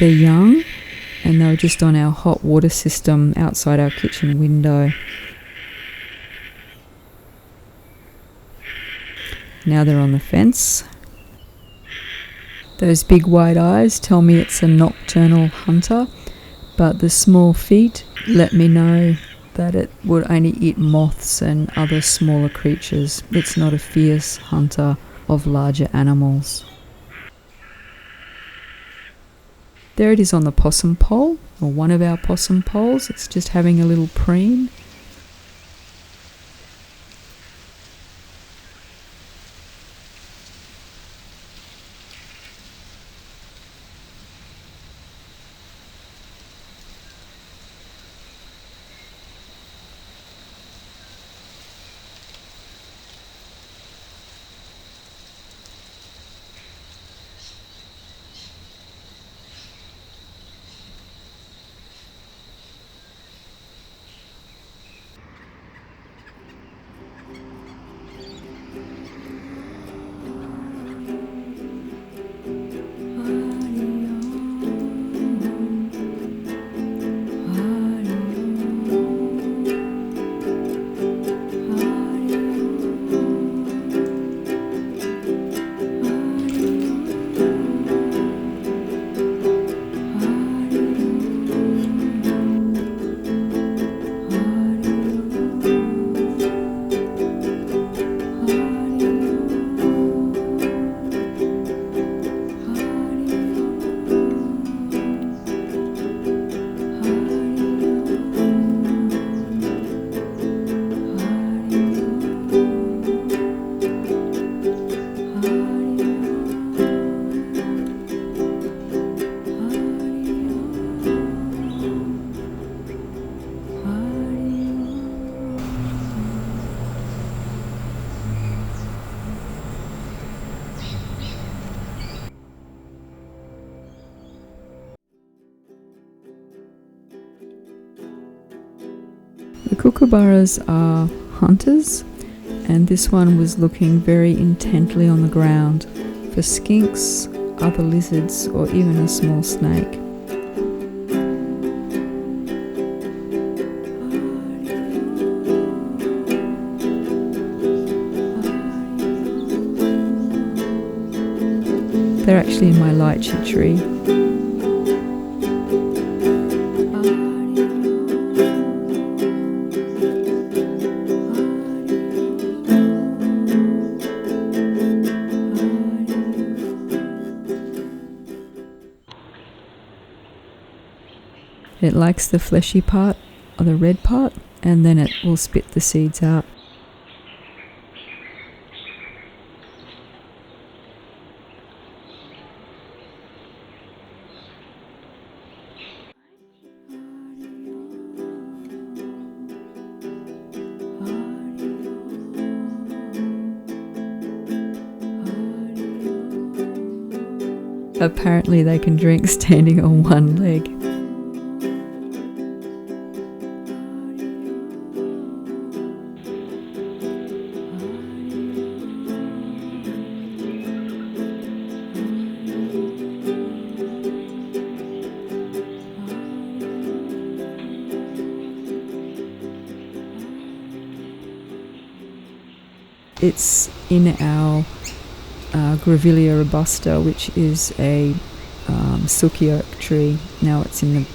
their young, and they were just on our hot water system outside our kitchen window. Now they're on the fence. Those big wide eyes tell me it's a nocturnal hunter, but the small feet let me know that it would only eat moths and other smaller creatures. It's not a fierce hunter of larger animals. There it is on the possum pole, or one of our possum poles. It's just having a little preen. The kookaburras are hunters, and this one was looking very intently on the ground for skinks, other lizards, or even a small snake. They're actually in my lychee tree. It likes the fleshy part, or the red part, and then it will spit the seeds out. Apparently they can drink standing on one leg. It's in our Grevillea robusta, which is a silky oak tree. Now it's in the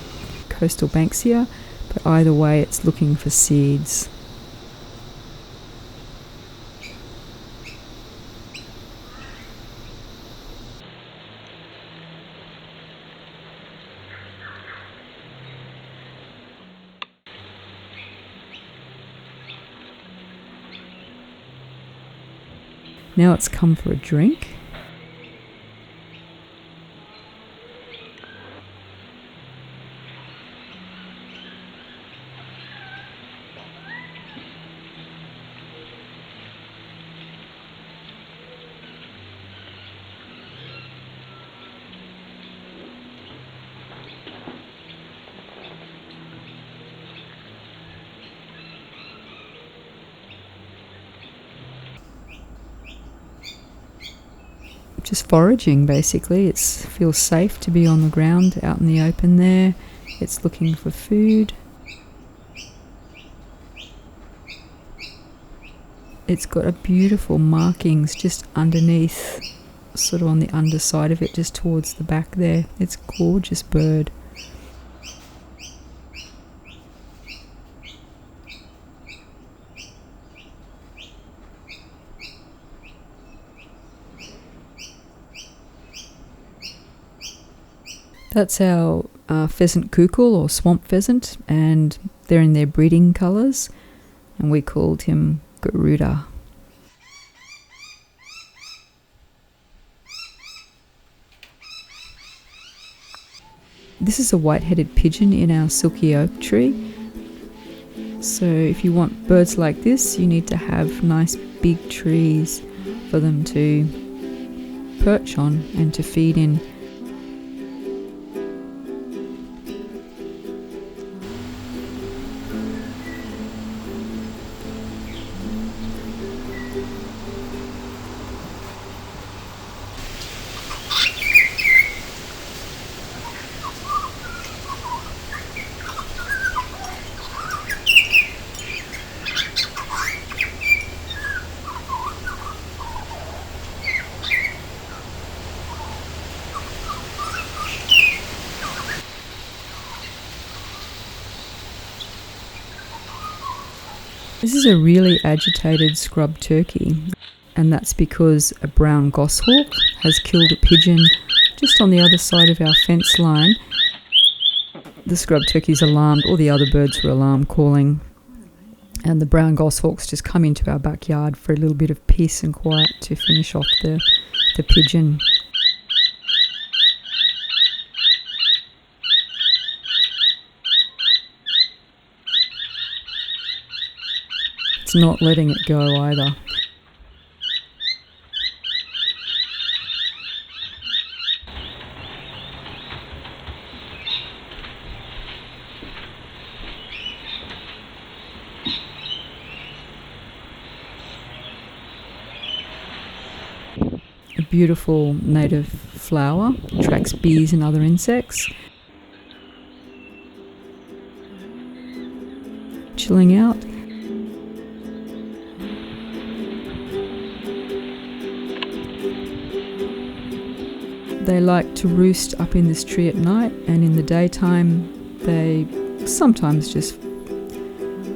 coastal Banksia, but either way it's looking for seeds. Now it's come for a drink. just foraging basically. It feels safe to be on the ground out in the open there. It's looking for food. It's got a beautiful markings just underneath, sort of on the underside of it, just towards the back there. It's a gorgeous bird. That's our pheasant kukul or swamp pheasant, and they're in their breeding colours, and we called him Garuda. This is a white-headed pigeon in our silky oak tree. So if you want birds like this, you need to have nice big trees for them to perch on and to feed in. This is a really agitated scrub turkey, and that's because a brown goshawk has killed a pigeon just on the other side of our fence line. The scrub turkey's alarmed, all the other birds were alarm calling, and the brown goshawk's just come into our backyard for a little bit of peace and quiet to finish off the pigeon. It's not letting it go either. A beautiful native flower, attracts bees and other insects. Chilling out. They like to roost up in this tree at night, and in the daytime they sometimes just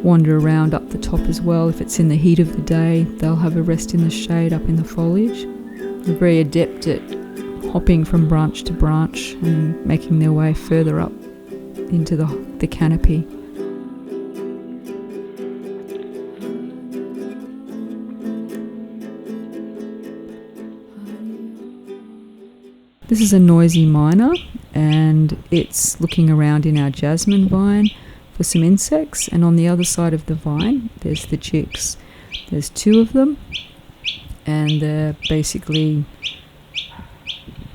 wander around up the top as well. If it's in the heat of the day, they'll have a rest in the shade up in the foliage. They're very adept at hopping from branch to branch and making their way further up into the canopy. This is a noisy miner, and it's looking around in our jasmine vine for some insects, and on the other side of the vine there's the chicks. There's 2 of them, and they're basically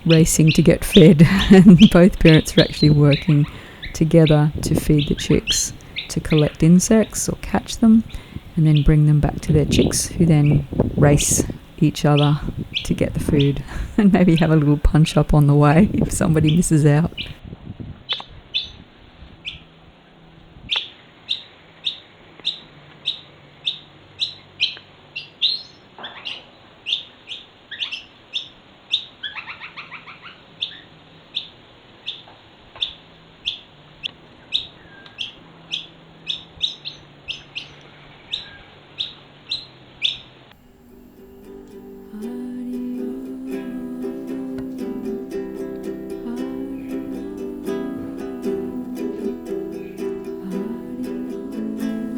racing to get fed and both parents are actually working together to feed the chicks, to collect insects or catch them and then bring them back to their chicks, who then race each other to get the food and maybe have a little punch up on the way if somebody misses out.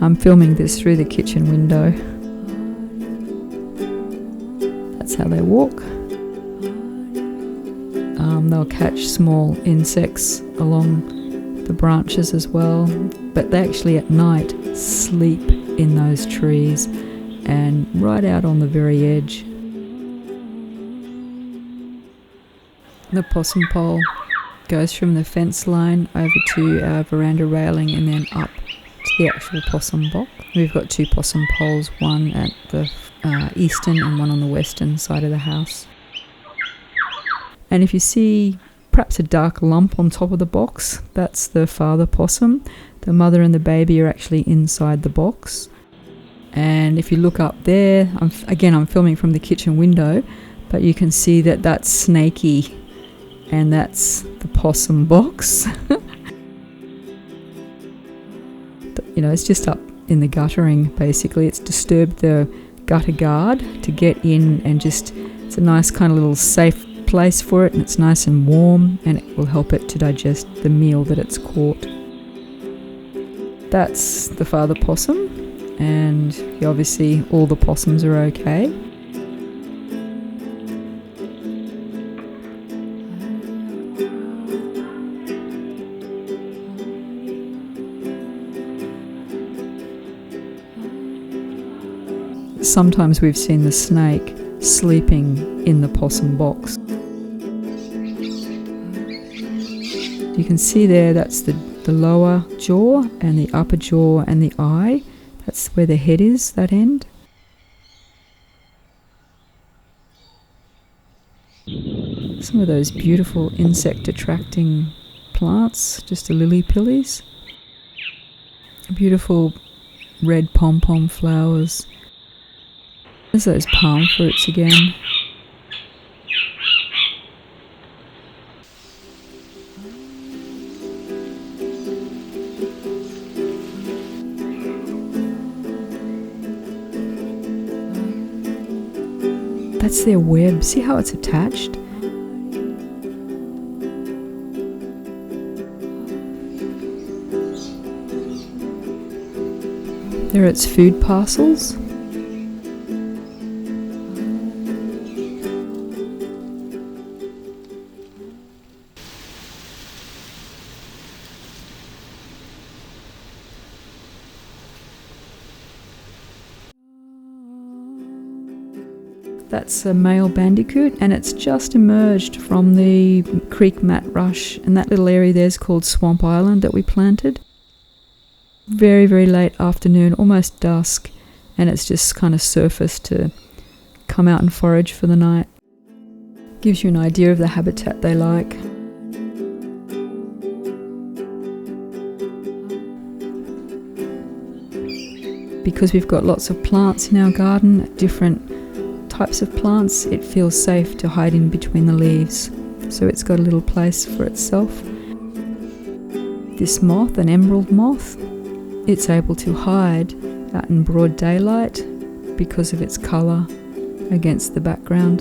I'm filming this through the kitchen window. That's how they walk. They'll catch small insects along the branches as well, but they actually at night sleep in those trees and right out on the very edge. The possum pole goes from the fence line over to our veranda railing and then up to the actual possum box. We've got 2 possum poles, one at the eastern and one on the western side of the house. And if you see perhaps a dark lump on top of the box, that's the father possum. The mother and the baby are actually inside the box. And if you look up there, I'm filming from the kitchen window, but you can see that that's Snaky, and that's the possum box. You know, it's just up in the guttering, basically. It's disturbed the gutter guard to get in, and just, it's a nice kind of little safe place for it, and it's nice and warm, and it will help it to digest the meal that it's caught. That's the father possum, and obviously all the possums are okay. Sometimes we've seen the snake sleeping in the possum box. You can see there, that's the lower jaw and the upper jaw and the eye. That's where the head is, that end. Some of those beautiful insect attracting plants, just the lily pillies. Beautiful red pom-pom flowers. There's those palm fruits again. That's their web. See how it's attached? There are its food parcels. That's a male bandicoot, and it's just emerged from the creek mat rush, and that little area there is called Swamp Island that we planted. Very, very late afternoon, almost dusk, and it's just kind of surfaced to come out and forage for the night. Gives you an idea of the habitat they like. Because we've got lots of plants in our garden, different types of plants, it feels safe to hide in between the leaves. So it's got a little place for itself. This moth, an emerald moth, it's able to hide out in broad daylight because of its colour against the background.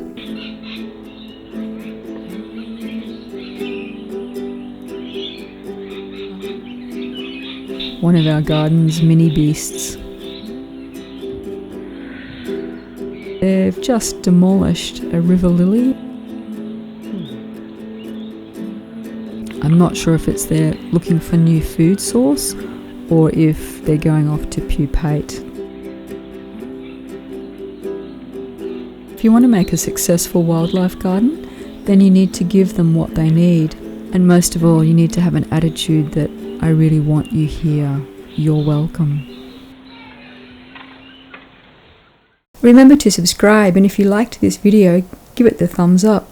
One of our garden's mini beasts. They've just demolished a river lily. I'm not sure if it's they're looking for new food source or if they're going off to pupate. If you want to make a successful wildlife garden, then you need to give them what they need. And most of all, you need to have an attitude that I really want you here. You're welcome. Remember to subscribe, and if you liked this video, give it the thumbs up.